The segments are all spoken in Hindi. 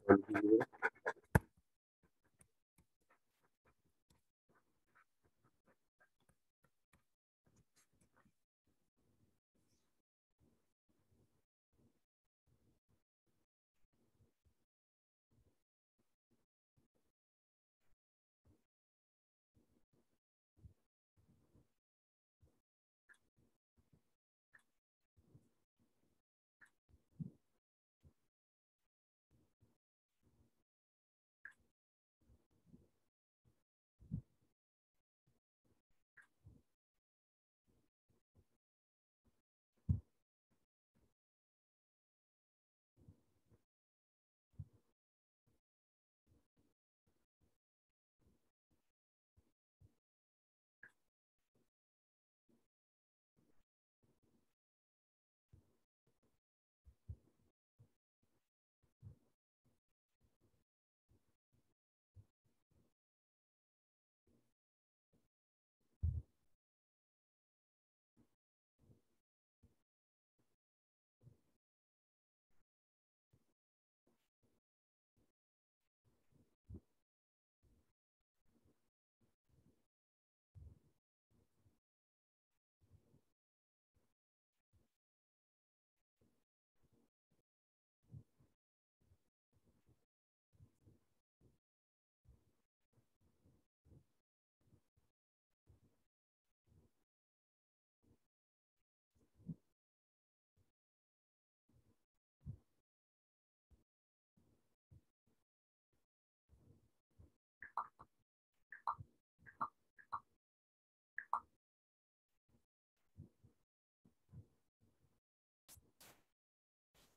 सॉल्व कीजिए।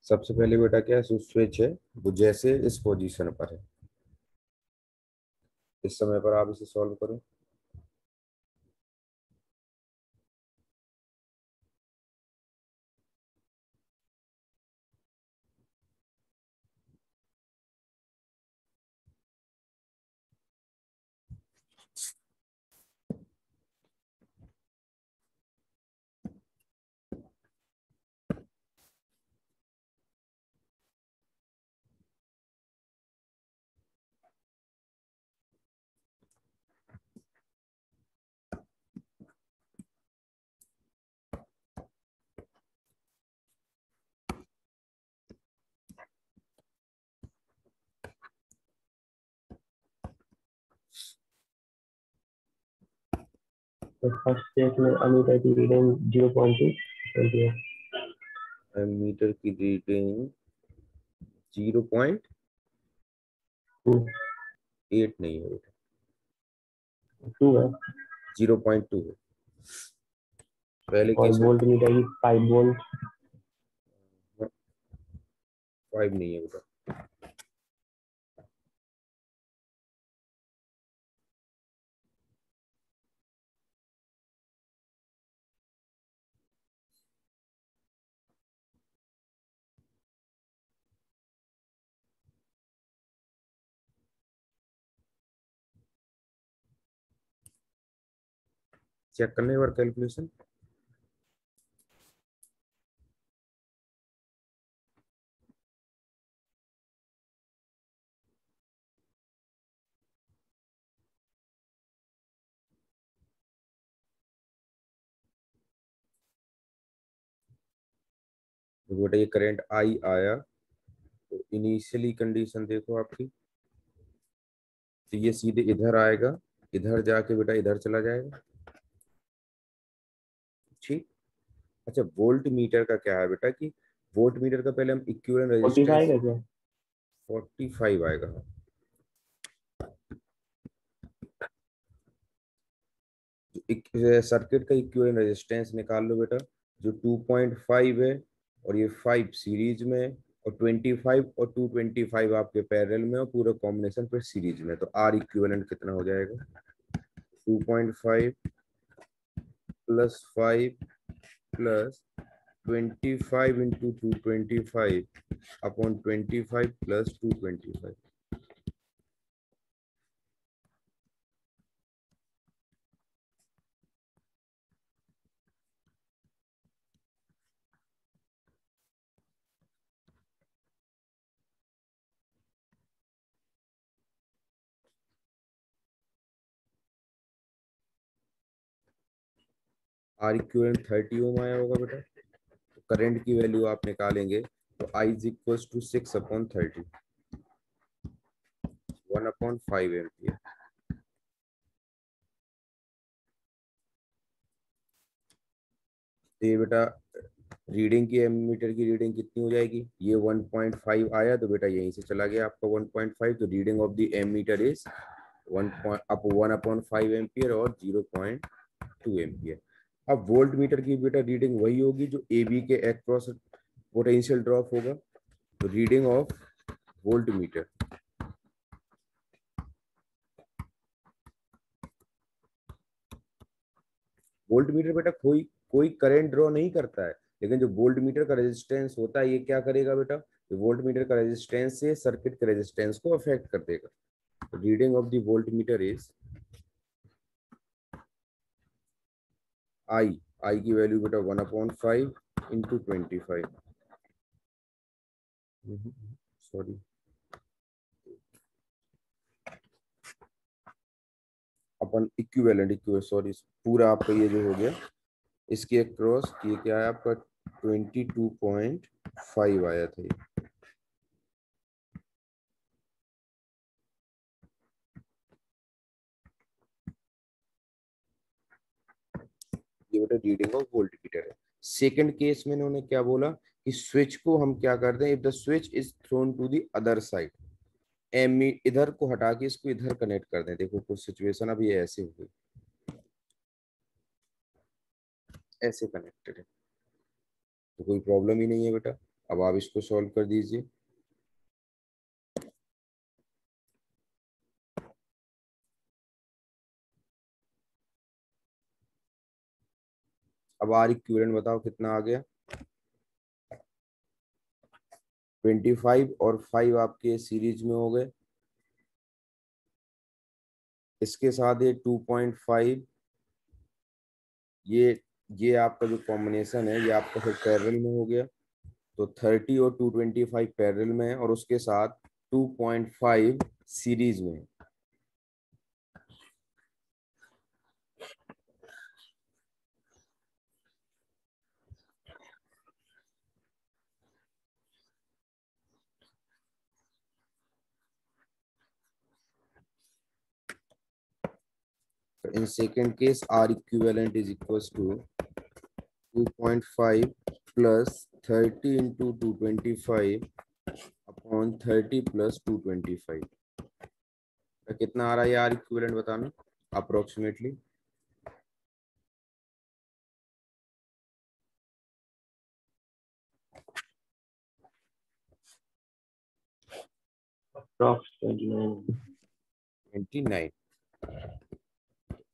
सबसे पहले बेटा क्या है, स्विच है वो जैसे इस पोजीशन पर है, इस समय पर आप इसे सॉल्व करो। तो फर्स्ट केस में अमीटर की रीडिंग 0.2 है। मीटर की रीडिंग 0.8 नहीं है बेटा, 2 है 0.2 है। पहले और केस में वोल्ट मीटर की 5 वोल्ट। 5 नहीं है बेटा। चेक करने एक बार कैलकुलेशन। तो बेटा ये करंट आई आया, तो इनिशियली कंडीशन देखो आपकी, तो ये सीधे इधर आएगा, इधर जाके बेटा इधर चला जाएगा। ठीक। अच्छा, वोल्ट मीटर का क्या है बेटा कि वोल्ट मीटर का पहले हम इक्विवेलेंट 45 रेजिस्टेंस है क्या? 45 आएगा। सर्किट का इक्विवेलेंट रेजिस्टेंस निकाल लो बेटा, जो 2.5 है और ये 5 सीरीज में है, और 25 और 225 आपके पैरेलल में, और पूरा कॉम्बिनेशन फिर सीरीज में, तो आर इक्विवेलेंट कितना हो जाएगा, 2.5 plus 5 plus 25 into 225 upon 25 plus 225। R equivalent 30 ohm आया होगा बेटा। तो करंट की वैल्यू आप निकालेंगे तो I is equal to 6/30, 1/5 ampere. तो ये बेटा रीडिंग की एमीटर की रीडिंग कितनी हो जाएगी, ये 1.5 आया तो बेटा यहीं से चला गया आपका 1.5। तो reading of the ammeter is 1/5 ampere और 0.2 एम्पियर। अब वोल्ट मीटर की बेटा रीडिंग वही होगी जो ए बी के अक्रॉस पोटेंशियल ड्रॉप होगा। तो reading of volt meter, volt meter बेटा कोई कोई करंट ड्रॉ नहीं करता है, लेकिन जो वोल्ट मीटर का रेजिस्टेंस होता है ये क्या करेगा बेटा, तो वोल्ट मीटर का रेजिस्टेंस से सर्किट के रेजिस्टेंस को अफेक्ट कर देगा। Reading of the volt meter is I, I की वैल्यू बेटा 1/5 × 25, सॉरी अपन इक्विवेलेंट इक्विवेलेंट सॉरी पूरा आपका ये जो हो गया इसके अक्रॉस ये क्या है आपका 22.5 आया था ये बेटा रीडिंग ऑफ वोल्ट मीटर है। सेकंड केस में इन्होंने क्या बोला कि स्विच को हम क्या करते हैं, if the switch is thrown to the other side, एमी इधर को हटा के इसको इधर कनेक्ट कर दें। देखो कुछ सिचुएशन अभी ऐसे हो गई, ऐसे कनेक्टेड है तो कोई प्रॉब्लम ही नहीं है बेटा। अब आप इसको सॉल्व कर दीजिए। अब आर इक्विवेलेंट बताओ कितना आ गया, 25 और 5 आपके सीरीज में हो गए, इसके साथ ये 2.5, ये आपका जो कॉम्बिनेशन है ये आपका फिर पैरेलल में हो गया। तो 30 और 225 पैरेलल में है और उसके साथ 2.5 सीरीज में है। तो in second case R equivalent is equal to 2.5 plus 30 into 225 upon 30 plus 225। कितना आ रहा है आर इक्विवेलेंट बताना अप्रोक्सीमेटली। अप्रॉक्स 29। 29।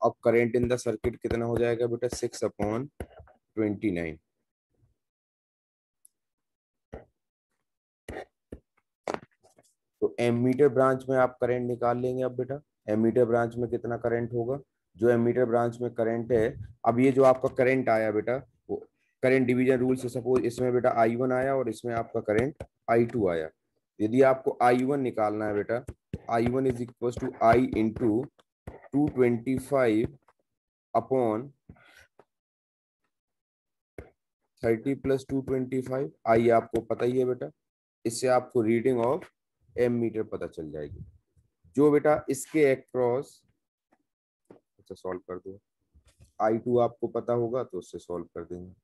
अब करंट इन द सर्किट कितना हो जाएगा बेटा, 6/29। तो एमीटर ब्रांच में आप करंट निकाल लेंगे। अब बेटा एमीटर ब्रांच में कितना करंट होगा, जो एमीटर ब्रांच में करंट है, अब ये जो आपका करंट आया बेटा वो करंट डिवीजन रूल से सपोज इसमें बेटा I1 आया और इसमें आपका करंट I2 आया। यदि आपको I1 निकालना है बेटा, I1 is equal to I into 225 upon 30 plus 225, I आपको पता ही है बेटा। इससे आपको रीडिंग ऑफ एम मीटर पता चल जाएगी जो बेटा इसके अक्रॉस। अच्छा सॉल्व कर दो, I2 आपको पता होगा तो उससे सॉल्व कर देंगे।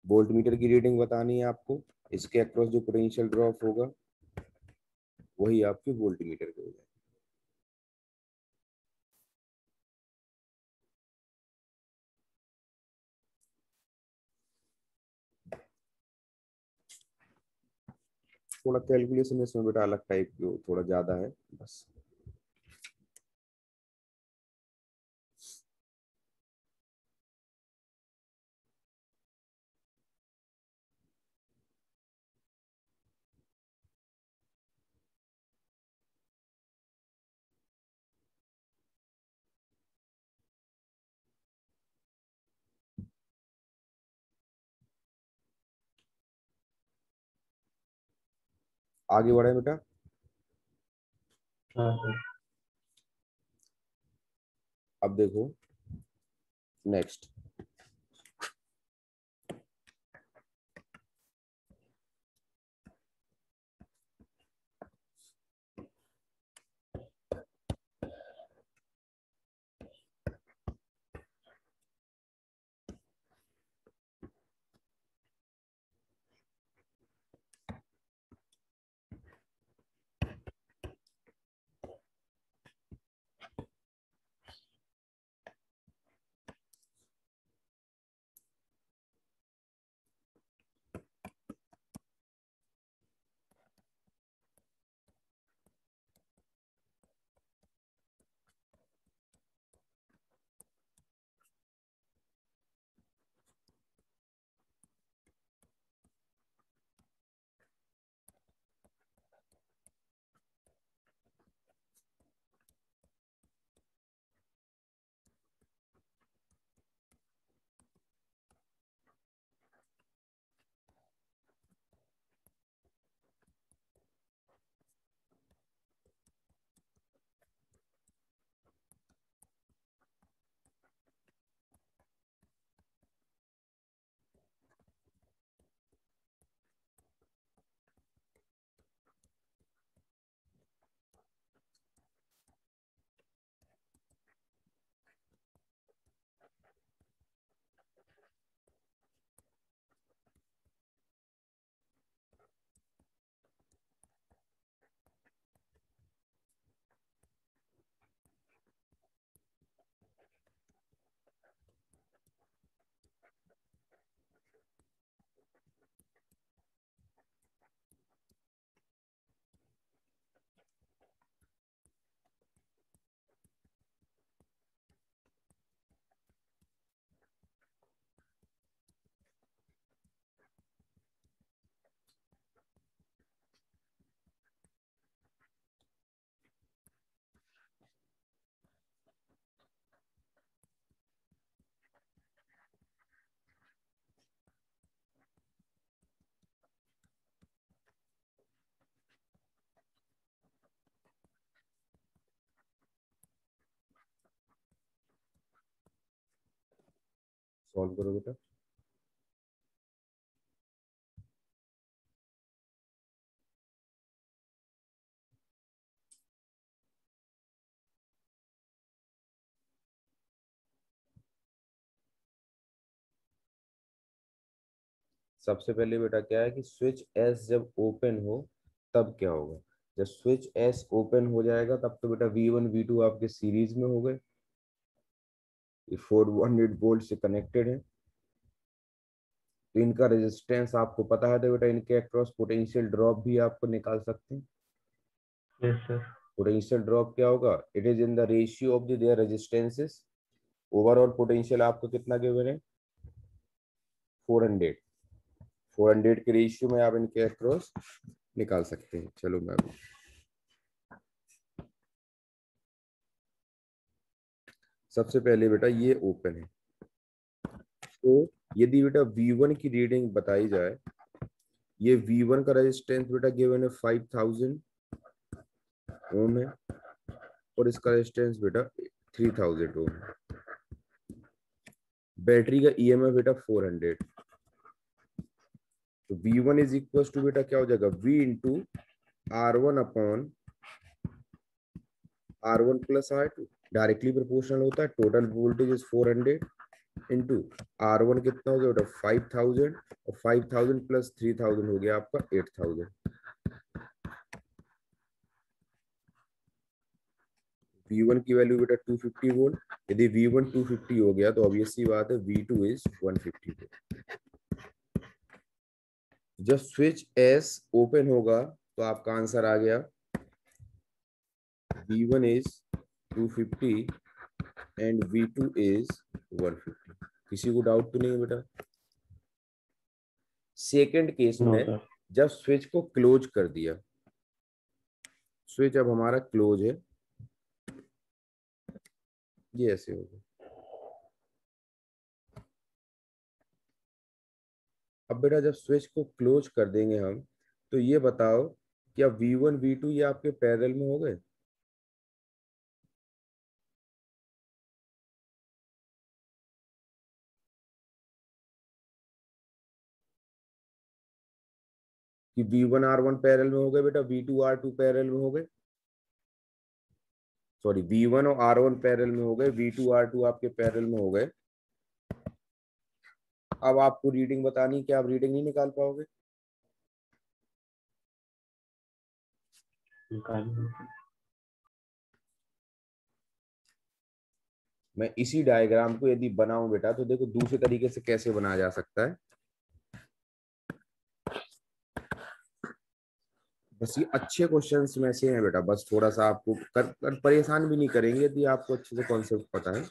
वोल्ट मीटर की रीडिंग बतानी है आपको, इसके अक्रॉस जो पोटेंशियल ड्रॉप होगा वही आपके वोल्ट मीटर के हो जाएगा। थोड़ा कैलकुलेशन इसमें बेटा अलग टाइप की थोड़ा ज्यादा है बस। आगे बढ़े बेटा। हाँ सर। अब देखो नेक्स्ट। सॉल्व करो बेटा। सबसे पहले बेटा क्या है कि स्विच एस जब ओपन हो तब क्या होगा। जब स्विच एस ओपन हो जाएगा तब तो बेटा V1 V2 आपके सीरीज में हो गए, ये 400 वोल्ट से कनेक्टेड है। तो इनका रेजिस्टेंस आपको पता है, तो बेटा इनके अक्रॉस पोटेंशियल ड्रॉप भी आपको निकाल सकते हैं। Yes sir. पोटेंशियल ड्रॉप क्या होगा, it is in the ratio of their resistances. Overall potential आपको कितना गिवन है, 400। 400 के रेशियो में आप इनके अक्रॉस निकाल सकते हैं। चलो मैं सबसे पहले बेटा ये ओपन है, तो यदि बेटा V1 की रीडिंग बताई जाए, ये V1 का रेजिस्टेंस बेटा गिवन है 5000 ओम है, और इसका रेजिस्टेंस बेटा 3000 ओम है। बैटरी का EMF बेटा 400। तो V1 इज इक्वल टू बेटा क्या हो जाएगा, V into R1 upon R1 plus R2, directly proportional होता है। Total voltage is 400 into R1 कितना हो गया बेटा 5000, और 5000 प्लस 3000 हो गया आपका 8000। V1 की वैल्यू बेटा 250 वोल्ट। यदि V1 250 हो गया तो ऑब्वियस सी बात है V2 इज 150 वोल्ट। जब स्विच S ओपन होगा तो आपका आंसर आ गया, V1 is 250 and V2 is 150। किसी को डाउट तो नहीं है बेटा। सेकंड केस नो में सर। जब स्विच को क्लोज कर दिया, स्विच अब हमारा क्लोज है, ये ऐसे होगा। अब बेटा जब स्विच को क्लोज कर देंगे हम, तो ये बताओ क्या V1 V2 ये आपके पैरेलल में हो गए? कि V1 R1 पैरेलल में हो गए बेटा, V2 R2 पैरेलल में हो गए, सॉरी V1 और R1 पैरेलल में हो गए, V2 R2 आपके पैरेलल में हो गए। अब आपको रीडिंग बतानी, क्या आप रीडिंग नहीं निकाल पाओगे? मैं इसी डायग्राम को यदि बनाऊं बेटा, तो देखो दूसरे तरीके से कैसे बनाया जा सकता है। बस ये अच्छे क्वेश्चंस में से हैं बेटा, बस थोड़ा सा आपको कर परेशान भी नहीं करेंगे यदि आपको अच्छे से कॉन्सेप्ट पता है।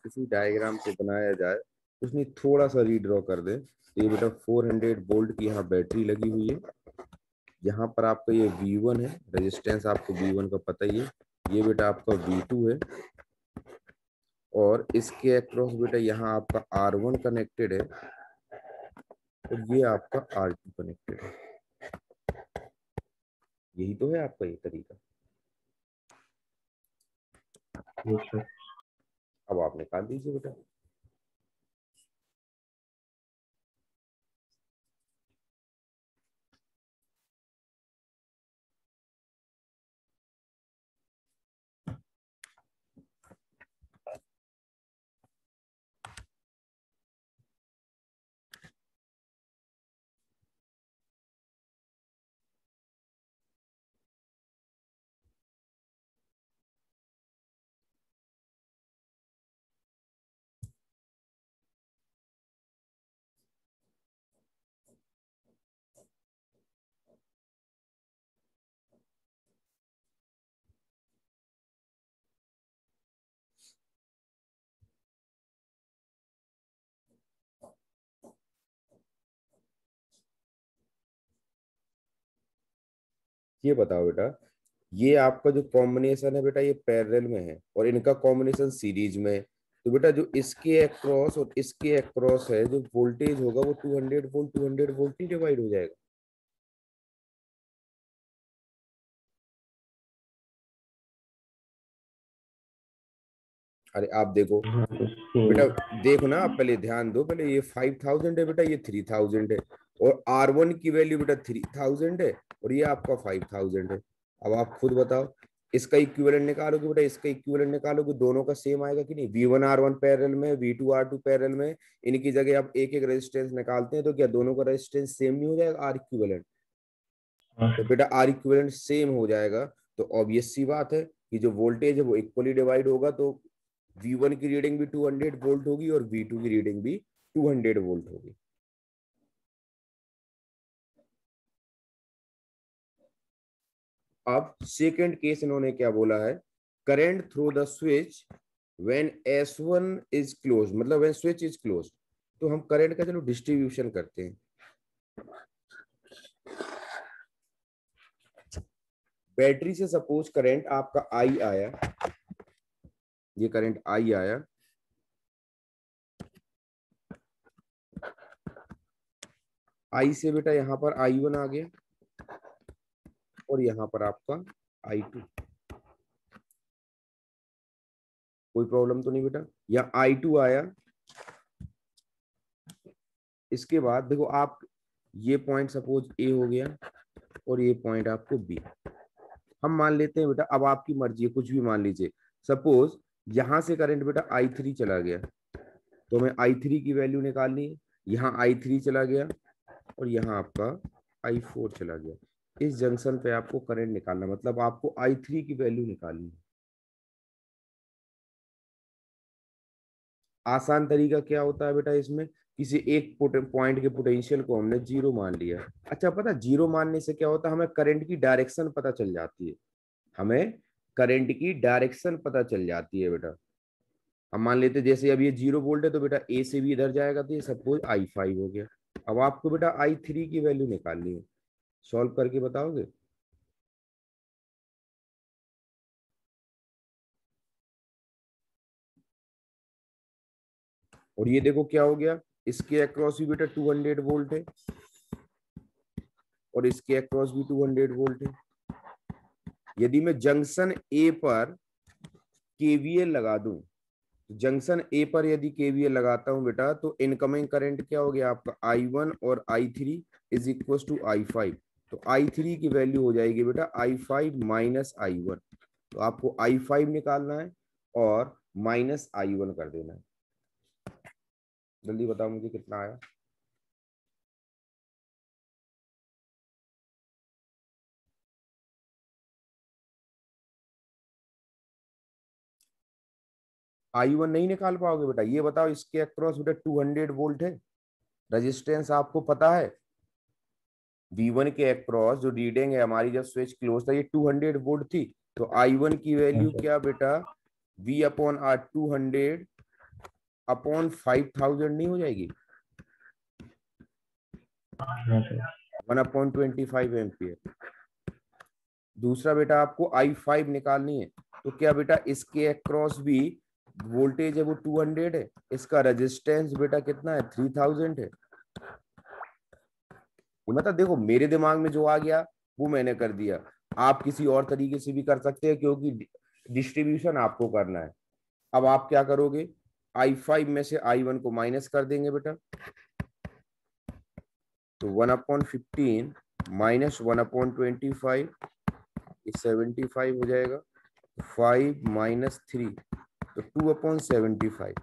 किसी डायग्राम को बनाया जाए, उसने थोड़ा सा रीड्रॉ कर दे। तो ये बेटा 400 वोल्ट की यहाँ बैटरी लगी हुई है, यहाँ पर आपका ये V1 है, रेजिस्टेंस आपको V1 का पता ही है, ये बेटा आपका V2 है, और इसके अक्रॉस बेटा यहाँ आपका R1 कनेक्टेड है, और ये आपका R2 कनेक्टेड है। यही तो है आपका ये तरीका। अब आप निकाल दीजिए बेटा। ये बताओ बेटा, ये आपका जो कॉम्बिनेशन है बेटा, ये पैरेलल में है और इनका कॉम्बिनेशन सीरीज में है। तो बेटा जो इसके अक्रॉस और इसके अक्रॉस है, जो वोल्टेज होगा वो 200 वोल्ट 200 वोल्ट ही डिवाइड हो जाएगा। अरे आप देखो बेटा, देखो ना, आप पहले ध्यान दो, पहले ये 5000 है बेटा, ये 3000 है, और R1 की वैल्यू बेटा 3000 है, और ये आपका 5000 है। अब आप खुद बताओ, इसका इक्विवेलेंट निकालोगे बेटा, इसका इक्विवेलेंट निकालोगे, दोनों का सेम आएगा कि नहीं? V1 R1 पैरेलल में, V2 R2 पैरेलल में, इनकी जगह आप एक एक रेजिस्टेंस निकालते हैं, तो क्या दोनों का रेजिस्टेंस सेम नहीं हो जाएगा? R equivalent. तो बेटा R इक्विवेलेंट सेम हो जाएगा, तो ऑब्वियस सी बात है कि जो वोल्टेज है वो इक्वली डिवाइड होगा, तो V1 की रीडिंग भी 200 वोल्ट होगी और V2 की रीडिंग भी 200 वोल्ट होगी। अब सेकंड केस इन्होंने क्या बोला है, current through the switch when S1 is close, मतलब व्हेन स्विच इज क्लोज। तो हम करंट का चलो डिस्ट्रीब्यूशन करते हैं। बैटरी से सपोज करंट आपका I आया, ये करंट I आया, I से बेटा यहाँ पर I1 आ गया, और यहाँ पर आपका I2। कोई प्रॉब्लम तो नहीं बेटा? या I2 आया, इसके बाद देखो आप, ये पॉइंट सपोज A हो गया, और ये पॉइंट आपको B। हम मान लेते हैं बेटा, अब आपकी मर्जी है, कुछ भी मान लीजिए। सपोज यहां से करंट बेटा I3 चला गया, तो हमें I3 की वैल्यू निकालनी है। यहाँ I3 चला गया, और यहाँ आपका I4 चला गया। इस जंक्शन पे आपको करंट निकालना, मतलब आपको I3 की वैल्यू निकालनी है। आसान तरीका क्या होता है बेटा इसमें, किसी एक पॉइंट के पोटेंशियल को हमने जीरो मान लिया। अच्छा पता, जीरो मानने से क्या होता है, हमें करंट की डायरेक्शन पता चल जाती है। हमें करंट की डायरेक्शन पता चल जाती है बेटा। हम मान लेते जैसे अब ये 0 वोल्ट है, तो बेटा ए से भी इधर जाएगा, तो ये सपोज I5 हो गया। अब आपको बेटा I3 की वैल्यू निकालनी है। सॉल्व करके बताओगे? और ये देखो क्या हो गया, इसके अक्रॉस भी बेटा 200 वोल्ट है और इसके अक्रॉस भी 200 वोल्ट है। यदि मैं जंक्शन ए पर केवीएल लगा दूं, जंक्शन ए पर यदि केवीएल लगाता हूं बेटा, तो इनकमिंग करंट क्या हो गया आपका I1 और I3 is equal to I5। तो I3 की वैल्यू हो जाएगी बेटा I5 माइनस I1। तो आपको I5 निकालना है और माइनस I1 कर देना है। जल्दी बताओ मुझे कितना आया। I1 नहीं निकाल पाओगे बेटा। ये बताओ, इसके अक्रॉस बेटा 200 वोल्ट है, रेजिस्टेंस आपको पता है। V1 के अक्रॉस जो रीडिंग है हमारी जब स्विच क्लोज था ये 200 वोल्ट थी। तो I1 की वैल्यू क्या बेटा, V अपॉन R 200 अपॉन 5000 नहीं हो जाएगी, 1/25 एम्पियर। दूसरा बेटा आपको I5 निकालनी है। तो क्या बेटा इसके अक्रॉस भी वोल्टेज है वो 200 है, इसका रेजिस्टेंस बेटा कितना है 3000 है। मतलब देखो मेरे दिमाग में जो आ गया वो मैंने कर दिया, आप किसी और तरीके से भी कर सकते हैं क्योंकि डिस्ट्रीब्यूशन आपको करना है। अब आप क्या करोगे, I5 में से I1 को माइनस कर देंगे बेटा, तो 1/15 माइनस 1/25 75 हो जाएगा। 5 माइनस 3 तो 2/75।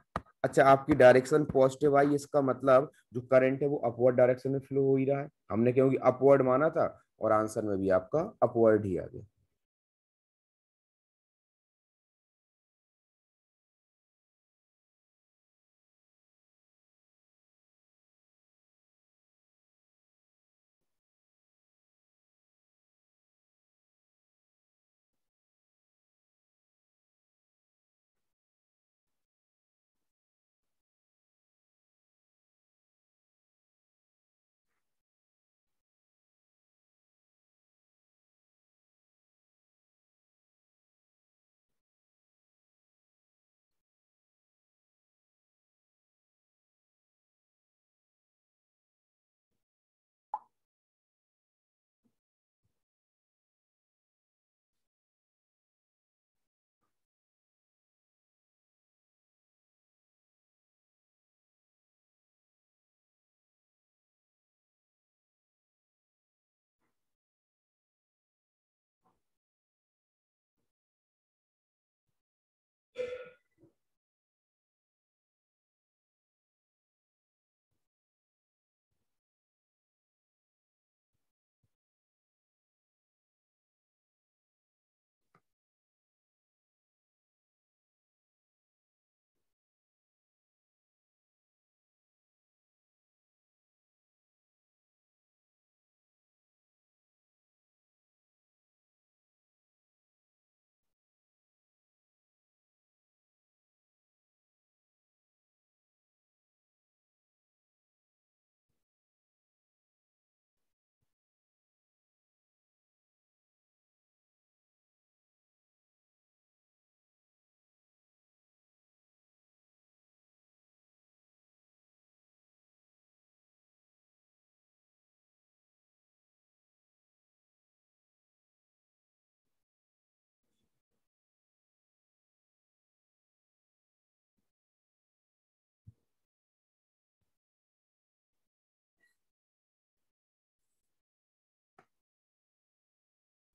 अच्छा, आपकी डायरेक्शन पॉजिटिव आई, इसका मतलब जो करंट है वो अपवर्ड डायरेक्शन में फ्लो हो ही रहा है। हमने क्योंकि अपवर्ड माना था और आंसर में भी आपका अपवर्ड ही आ गया।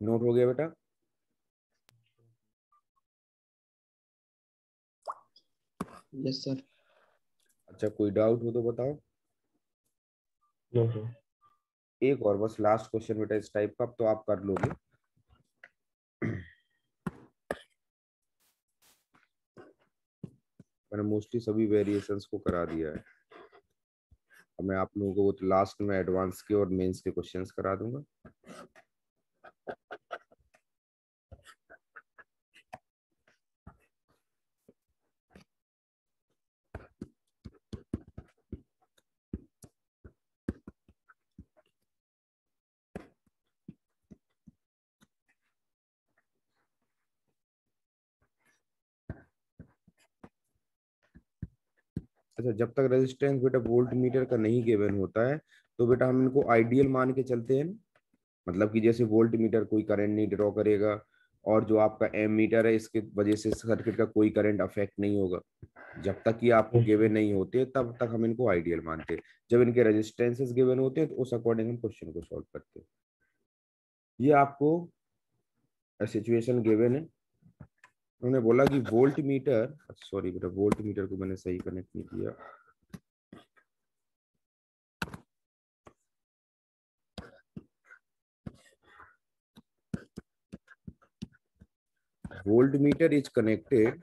नोट हो गया बेटा। Yes sir. अच्छा, कोई डाउट हो तो बताओ। No sir. एक और बस लास्ट क्वेश्चन बेटा इस टाइप का, अब तो आप कर लोगे। मैंने मोस्टली सभी वेरिएशंस को करा दिया है। अब मैं आप लोगों को वो तो लास्ट में एडवांस के और मेंस के क्वेश्चंस करा दूंगा। अच्छा, जब तक रेजिस्टेंस बेटा वोल्ट मीटर का नहीं गिवन होता है तो बेटा हम इनको आइडियल मान के चलते हैं ना। मतलब कि जैसे वोल्ट मीटर कोई करंट नहीं ड्रॉ करेगा, और जो आपका एम मीटर है इसके वजह से सर्किट का कोई करंट अफेक्ट नहीं होगा। जब तक ये आपको गिवन नहीं होते तब तक हम इनको आइडियल मानते हैं। जब इनके रेजिस्टेंसेस गिवन होते हैं तो उस अकॉर्डिंग हम क्वेश्चन को सॉल्व करते हैं। ये आपको सिचुएशन गिवन है। उन्होंने बोला कि वोल्ट मीटर, सॉरी बेटा वोल्ट मीटर को मैंने सही कनेक्ट नहीं किया। Voltmeter is connected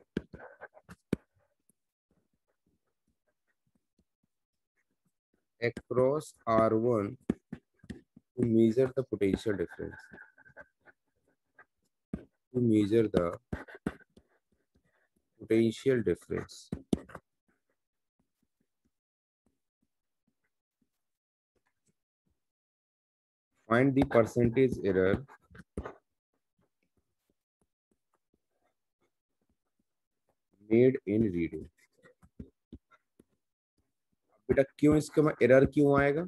across R1 to measure the potential difference. To measure the potential difference. Find the percentage error made in reading. बेटा क्यों इसका में एरर क्यों आएगा?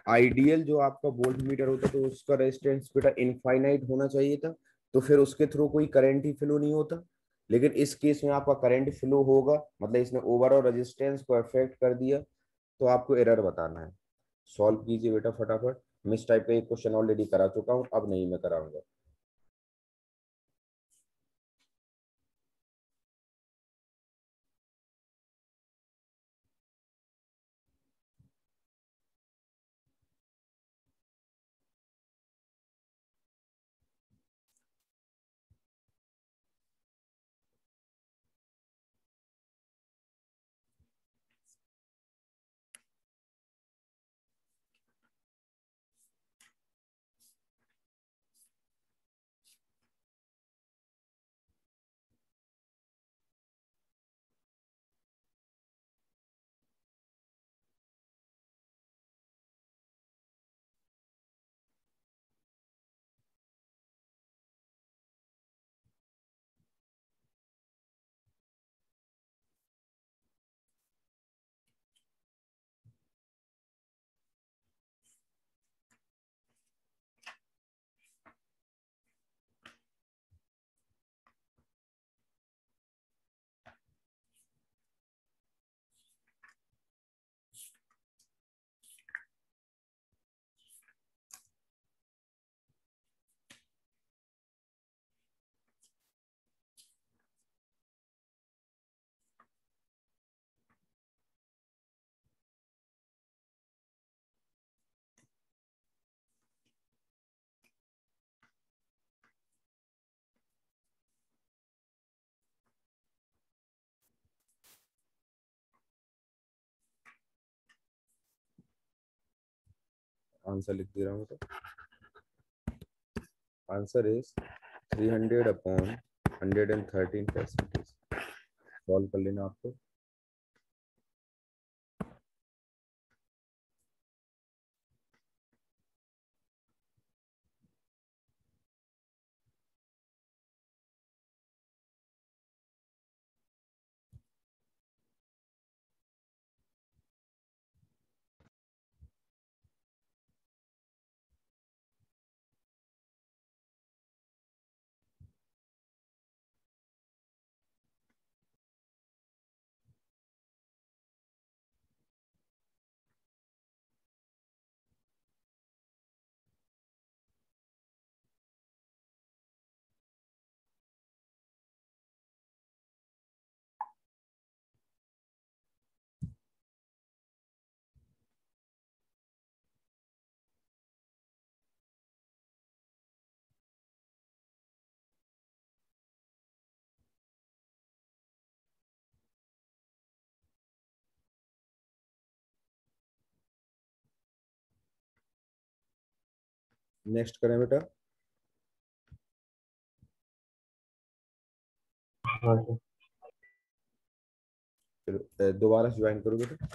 आइडियल जो आपका वोल्ट मीटर होता तो उसका रेजिस्टेंस बेटा इनफाइनाइट होना चाहिए था, तो फिर उसके थ्रू कोई करंट ही फ्लो नहीं होता। लेकिन इस केस में आपका करंट फ्लो होगा, मतलब इसने ओवरऑल रेजिस्टेंस को अफेक्ट कर दिया, तो आपको एरर बताना है। सॉल्व कीजिए बेटा फटाफट। मिस टाइप का एक क्वेश्चन ऑलरेडी करा चुका हूं, अब नहीं मैं कराऊंगा। आंसर लिख दे रहा हूँ तो आंसर इज 300 अपॉन 113%। सॉल्व कर लेना आपको। नेक्स्ट करें बेटा। हाँ सर। चलो दोबारा ज्वाइन करो बेटा।